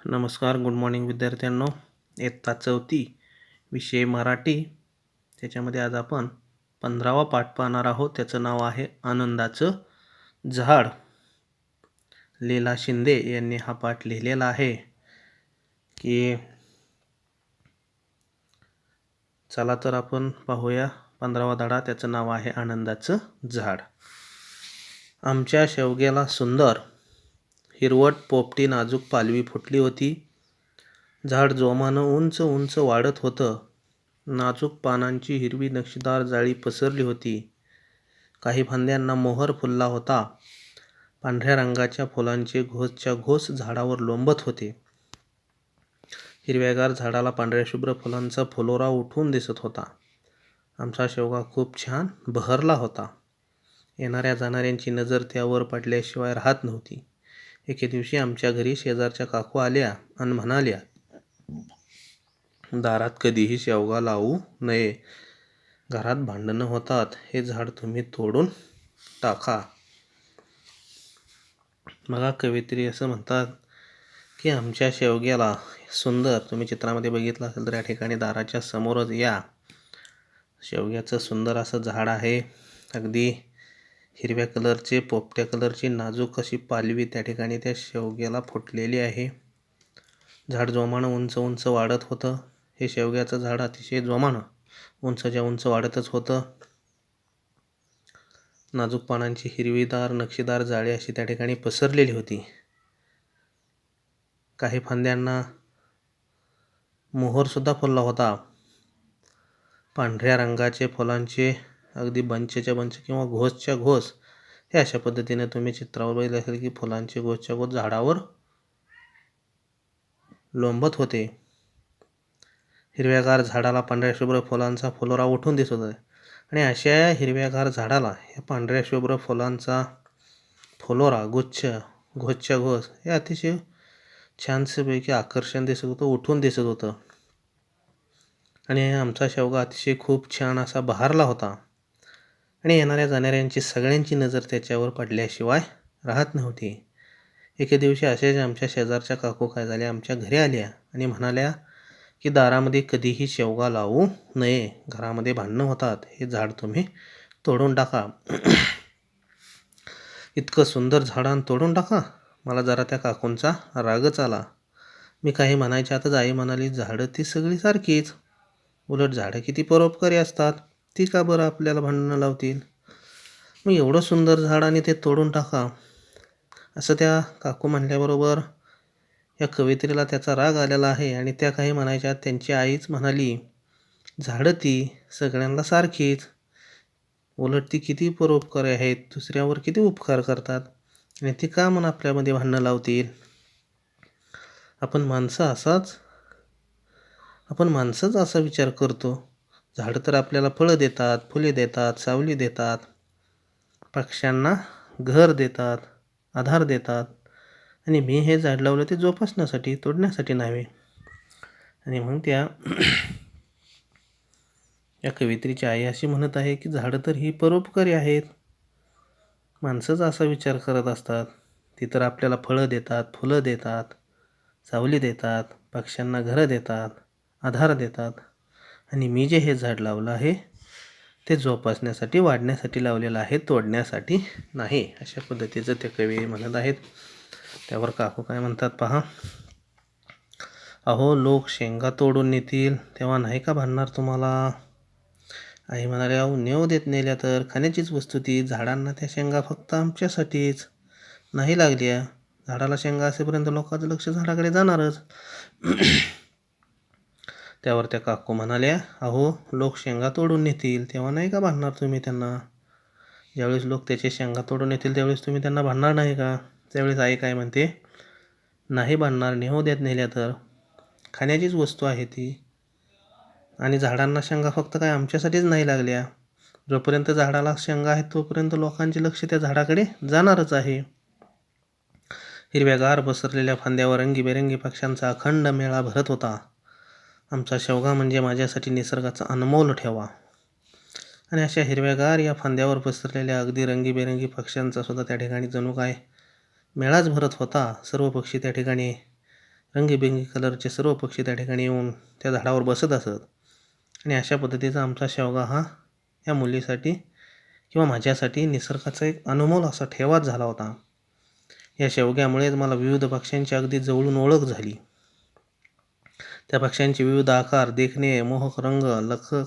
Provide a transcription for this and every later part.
नमस्कार, good morning विद्यार्थ्यांनो. इयत्ता 4थी, विषय मराठी. त्याच्यामध्ये आज आपण 15वा पाठ पाहणार आहोत. त्याचं नाव आहे आनंदाचं झाड. लीला शिंदे यांनी हा पाठ लिहिलेला आहे. की चला तर आपण पाहूया 15वा धडा. त्याचं नाव आहे आनंदाचं झाड. आमच्या शेवग्याला सुंदर हिरवट पोपटी नाजूक पालवी फुटली होती. झाड जोमानं उंच उंच वाढत होतं. नाजूक पानांची हिरवी नक्षीदार जाळी पसरली होती. काही फांद्यांना मोहर फुलला होता. पांढऱ्या रंगाच्या फुलांचे घोसच्या घोस झाडावर लोंबत होते. हिरव्यागार झाडाला पांढऱ्या शुभ्र फुलांचा फुलोरा उठून दिसत होता. आमचा शेवगा खूप छान बहरला होता. येणाऱ्या जाणाऱ्यांची नजर त्यावर पडल्याशिवाय राहत नव्हती. एके दिवशी आमच्या घरी शेजारच्या काकू आल्या आणि म्हणाल्या, दारात कधीही शेवगा लावू नये. घरात भांडणं होतात. हे झाड तुम्ही तोडून टाका. बघा, कवयित्री असं म्हणतात की आमच्या शेवग्याला सुंदर, तुम्ही चित्रामध्ये बघितलं असेल तर या ठिकाणी दाराच्या समोरच या शेवग्याचं सुंदर असं झाड आहे. अगदी हिरव्या कलरचे, पोपट्या कलरची नाजूक अशी पालवी त्या ठिकाणी त्या शेवग्याला फुटलेली आहे. झाड जोमानं उंच उंच वाढत होतं. हे शेवग्याचं झाड अतिशय जोमानं उंचच्या उंच वाढतच होतं. नाजूक पानांची हिरवीदार नक्षीदार जाळी अशी त्या ठिकाणी पसरलेली होती. काही फांद्यांना मोहरसुद्धा फुलला होता. पांढऱ्या रंगाचे फुलांचे अगदी बंचच्या बंच किंवा घोसच्या घोस हे अशा पद्धतीने तुम्ही चित्रावर बघितलं असेल की फुलांचे घोसच्या घोस झाडावर लोंबत होते. हिरव्यागार झाडाला पांढऱ्या शुभ्र फुलांचा फुलोरा उठून दिसत होता. आणि अशा हिरव्यागार झाडाला या पांढऱ्या शुभ्र फुलांचा फुलोरा, गुच्छ, घोसच्या घोस हे अतिशय छानसेपैकी आकर्षण दिसत होतं, उठून दिसत होतं. आणि आमचा शेवगा अतिशय खूप छान असा बहरला होता. आणि येणाऱ्या जाणाऱ्यांची सगळ्यांची नजर त्याच्यावर पडल्याशिवाय राहत नव्हती. एके दिवशी असेच आमच्या शेजारच्या काकू काय झाल्या, आमच्या घरी आल्या आणि म्हणाल्या की दारामध्ये कधीही शेवगा लावू नये. घरामध्ये भांडणं होतात. हे झाड तुम्ही तोडून टाका. इतकं सुंदर झाडान तोडून टाका. मला जरा त्या काकूंचा रागच आला. मी काही म्हणायच्या आताच आई म्हणाली, झाडं ती सगळी सारखीच. उलट झाडं किती परोपकारी असतात. ती का बरं आपल्याला भांडणं लावतील. मग एवढं सुंदर झाड आणि ते तोडून टाका, असं त्या काकू म्हणल्याबरोबर या कवयित्रीला त्याचा राग आलेला आहे. आणि त्या काही म्हणायच्या, त्यांची आईच म्हणाली, झाडं ती सगळ्यांना सारखीच. उलट ती किती परोपकारी आहेत, दुसऱ्यावर किती उपकार करतात, आणि ती का म्हणून आपल्यामध्ये भांडणं लावतील. आपण माणसंच असा विचार करतो. झाडं तर आपल्याला फळं देतात, फुले देतात, सावली देतात, पक्ष्यांना घर देतात, आधार देतात. आणि मी हे झाड लावलं ते जोपासण्यासाठी, तोडण्यासाठी नव्हे. आणि मग या कवयित्रीची आई अशी म्हणत आहे की झाडं तर ही परोपकारी आहेत. माणसंच असा विचार करत असतात. ती तर आपल्याला फळं देतात, फुलं देतात, सावली देतात, पक्ष्यांना घरं देतात, आधार देतात. आणि मी जे हे झाड लावलं आहे ते जोपासण्यासाठी, वाढण्यासाठी लावलेलं आहे, तोडण्यासाठी नाही. अशा पद्धतीचं ते कवी म्हणत आहेत. त्यावर काकू काय म्हणतात पहा. अहो, लोक शेंगा तोडून नेतील तेव्हा नाही का भांडणार तुम्हाला. आई म्हणाले, अहो नेऊ देत नेल्या तर खाण्याचीच वस्तू ती. झाडांना त्या शेंगा फक्त आमच्यासाठीच नाही लागल्या. झाडाला शेंगा असेपर्यंत लोकांचं लक्ष झाडाकडे जाणारच. त्यावर त्या काकू म्हणाल्या, अहो लोक शेंगा तोडून नेतील तेव्हा नाही का भांडणार तुम्ही त्यांना. ज्यावेळेस लोक त्याचे शेंगा तोडून येतील त्यावेळेस तुम्ही त्यांना भांडणार नाही का. त्यावेळेस आई काय म्हणते, नाही भांडणार, नेऊ देत नेल्या तर खाण्याचीच वस्तू आहे ती. आणि झाडांना शेंगा फक्त काय आमच्यासाठीच नाही लागल्या. जोपर्यंत झाडाला शेंगा आहेत तोपर्यंत लोकांचे लक्ष त्या झाडाकडे जाणारच आहे. हिरव्यागार पसरलेल्या फांद्यावर रंगीबेरंगी पक्ष्यांचा अखंड मेळा भरत होता. आमचा शेवगा म्हणजे माझ्यासाठी निसर्गाचा अनमोल ठेवा. आणि अशा हिरव्यागार या फांद्यावर पसरलेल्या अगदी रंगीबेरंगी पक्ष्यांचा सुद्धा त्या ठिकाणी जणू काय मेळाच भरत होता. सर्व पक्षी त्या ठिकाणी रंगीबेरंगी कलरचे सर्व पक्षी त्या ठिकाणी येऊन त्या झाडावर बसत असत. आणि अशा पद्धतीचा आमचा शेवगा हा या मुलीसाठी किंवा माझ्यासाठी निसर्गाचा एक अनमोल असा ठेवाच झाला होता. या शेवग्यामुळेच मला विविध पक्ष्यांची अगदी जवळून ओळख झाली. त्या पक्ष्यांचे विविध आकार, देखणे, मोहक रंग,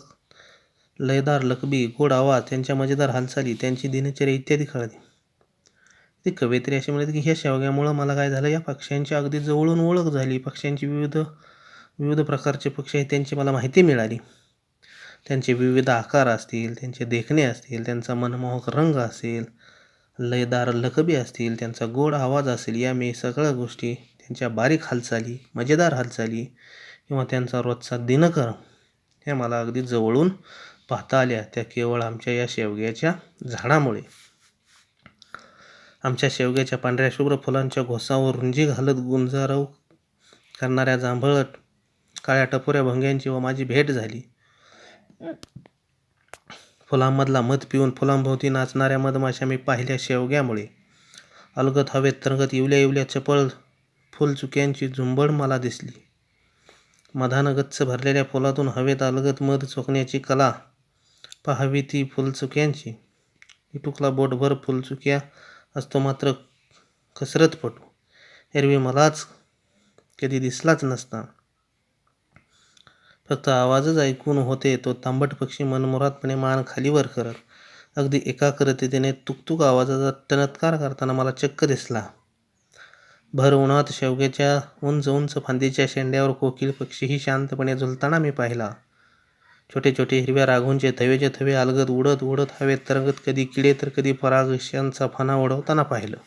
लयदार लकबी, गोड आवाज, त्यांच्या मजेदार हालचाली, त्यांची दिनचर्या इत्यादी कळली. ती कवयित्री अशी म्हणते की ह्या शेवग्यामुळं मला काय झालं, या पक्ष्यांची अगदी जवळून ओळख झाली. पक्ष्यांची विविध विविध प्रकारचे पक्षी आहेत त्यांची मला माहिती मिळाली. त्यांचे विविध आकार असतील, त्यांचे देखणे असतील, त्यांचा मनमोहक रंग असेल, लयदार लकबी असतील, त्यांचा गोड आवाज असेल, या मी सगळ्या गोष्टी, त्यांच्या बारीक हालचाली, मजेदार हालचाली किंवा त्यांचा रोजचा दिनक्रम हे मला अगदी जवळून पाहता आल्या. त्या केवळ आमच्या या शेवग्याच्या झाडामुळे. आमच्या शेवग्याच्या पांढऱ्या शुभ्र फुलांच्या घोसावर रुंजी घालत गुंजारव करणाऱ्या जांभळट काळ्या टपोऱ्या भोंग्यांची व माझी भेट झाली. फुलांमधला मध पिऊन फुलांभोवती नाचणाऱ्या मधमाशा मी पाहिल्या शेवग्यामुळे. अलगद हवेत तरंगत इवल्या इवल्या चपळ फुलचुक्यांची झुंबड मला दिसली. मधानं गच्च भरलेल्या फुलातून हवेत अलगद मध चोखण्याची कला पाहावी ती फुलचुक्यांची. इटुकला बोटभर फुलचुक्या असतो मात्र कसरतपटू एरवी मलाच कधी दिसलाच नसता. फक्त आवाजच ऐकून होते तो तांबट पक्षी मनमुरादपणे मान खालीवर करत अगदी एकाग्रतेने तुकतुक आवाजाचा टणत्कार करताना मला चक्क दिसला. भर उन्हात शेवग्याच्या उंच उंच फांदीच्या शेंड्यावर कोकिळ पक्षीही शांतपणे झुलताना मी पाहिला. छोटे छोटे हिरव्या राघूंचे थवेचे थवे अलगद उडत उडत हवेत तरंगत कधी किडे तर कधी परागशयांचा फणा उडवताना पाहिलं.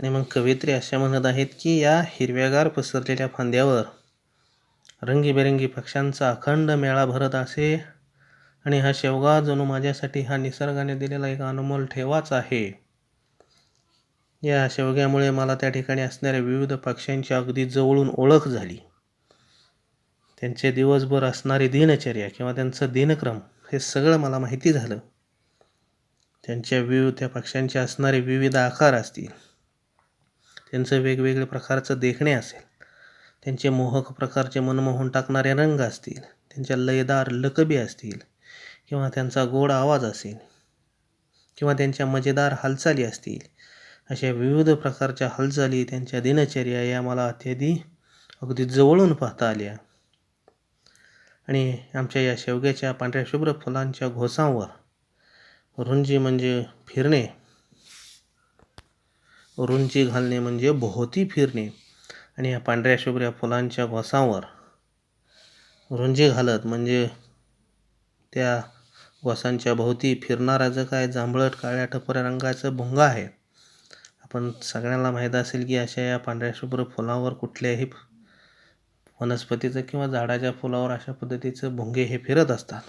आणि मग कवयित्री अशा म्हणत आहेत की या हिरव्यागार पसरलेल्या फांद्यावर रंगीबेरंगी पक्ष्यांचा अखंड मेळा भरत असे. आणि हा शेवगा जणू माझ्यासाठी हा निसर्गाने दिलेला एक अनमोल ठेवाच आहे. या शेवग्यामुळे मला त्या ठिकाणी असणाऱ्या विविध पक्ष्यांची अगदी जवळून ओळख झाली. त्यांचे दिवसभर असणारी दिनचर्या किंवा त्यांचं दिनक्रम हे सगळं मला माहिती झालं. त्या पक्ष्यांचे असणारे विविध आकार असतील, त्यांचं वेगवेगळ्या प्रकारचं देखणे असेल, त्यांचे मोहक प्रकारचे मनमोहून टाकणारे रंग असतील, त्यांच्या लयदार लकबी असतील किंवा त्यांचा गोड आवाज असेल किंवा त्यांच्या मजेदार हालचाली असतील, अशा विविध प्रकारच्या हालचाली, त्यांच्या दिनचर्या या मला अगदी जवळून पाहता आल्या. आणि आमच्या या शेवग्याच्या पांढऱ्या शुभ्र फुलांच्या घोसांवर रुंजी म्हणजे फिरणे, रुंजी घालणे म्हणजे भोवती फिरणे. आणि या पांढऱ्या शुभ्र फुलांच्या घोसांवर रुंजी घालत म्हणजे त्या घोसांच्या भोवती फिरणारा जो काय जांभळट काळ्या टपोऱ्या रंगाचा भुंगा आहे. आपण सगळ्यांना माहीत असेल की अशा या पांढऱ्या शुभ्र फुलावर कुठल्याही वनस्पतीचं किंवा झाडाच्या फुलावर अशा पद्धतीचं भुंगे हे फिरत असतात.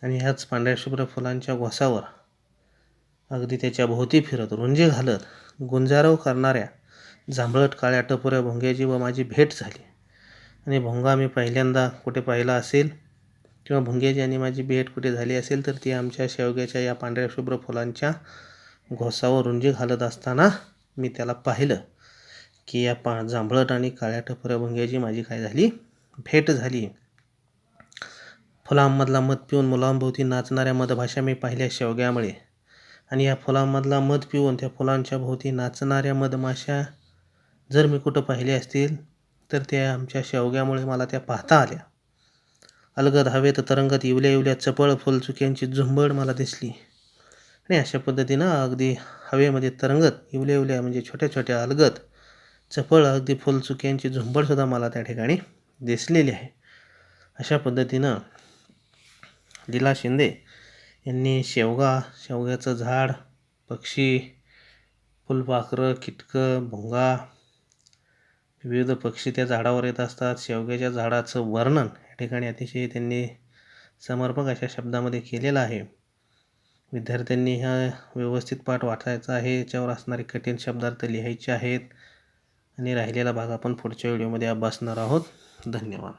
आणि ह्याच पांढऱ्या शुभ्र फुलांच्या घोसावर अगदी त्याच्या भोवती फिरत रुंजी घालत गुंजारव करणाऱ्या जांभळट काळ्या टपोऱ्या भोंग्याची व माझी भेट झाली. आणि भोंगा मी पहिल्यांदा कुठे पाहिला असेल किंवा भुंग्याची आणि माझी भेट कुठे झाली असेल तर ती आमच्या शेवग्याच्या या पांढऱ्या शुभ्र फुलांच्या घोसावर रुंजी घालत असताना मी त्याला पाहिलं की या जांभळट आणि काळ्या टपोऱ्या भुंग्याची माझी काय झाली, भेट झाली. फुलांमधला मध पिऊन मुलांभोवती नाचणाऱ्या मधभाषा मी पाहिल्या शेवग्यामुळे. आणि या फुलांमधला मध पिऊन त्या फुलांच्या भोवती नाचणाऱ्या मधमाशा जर मी कुठं पाहिल्या असतील तर त्या आमच्या शेवग्यामुळे मला त्या पाहता आल्या. अलगद हवेत तरंगत इवल्या इवल्या चपळ फुलचुक्यांची झुंबड मला दिसली. आणि अशा पद्धतीनं अगदी हवेमध्ये तरंगत इवल्या इवल्या म्हणजे छोट्या छोट्या अलगद चपळ अगदी फुलचुक्यांची झुंबडसुद्धा मला त्या ठिकाणी दिसलेली आहे. अशा पद्धतीनं लीला शिंदे यांनी शेवग्याचं झाड, पक्षी, फुलपाखरं, कीटकं, भुंगा, विविध पक्षी त्या झाडावर येत असतात. शेवग्याच्या झाडाचं वर्णन या ठिकाणी अतिशय त्यांनी समर्पक अशा शब्दामध्ये केलेलं आहे. विद्यार्थ्यांनी हा व्यवस्थित पाठ वाचायचा आहे. याच्यावर असणारे कठीण शब्दार्थ लिहायचे आहेत. आणि राहिलेला भाग आपण पुढच्या व्हिडिओमध्ये अभ्यासणार आहोत. धन्यवाद.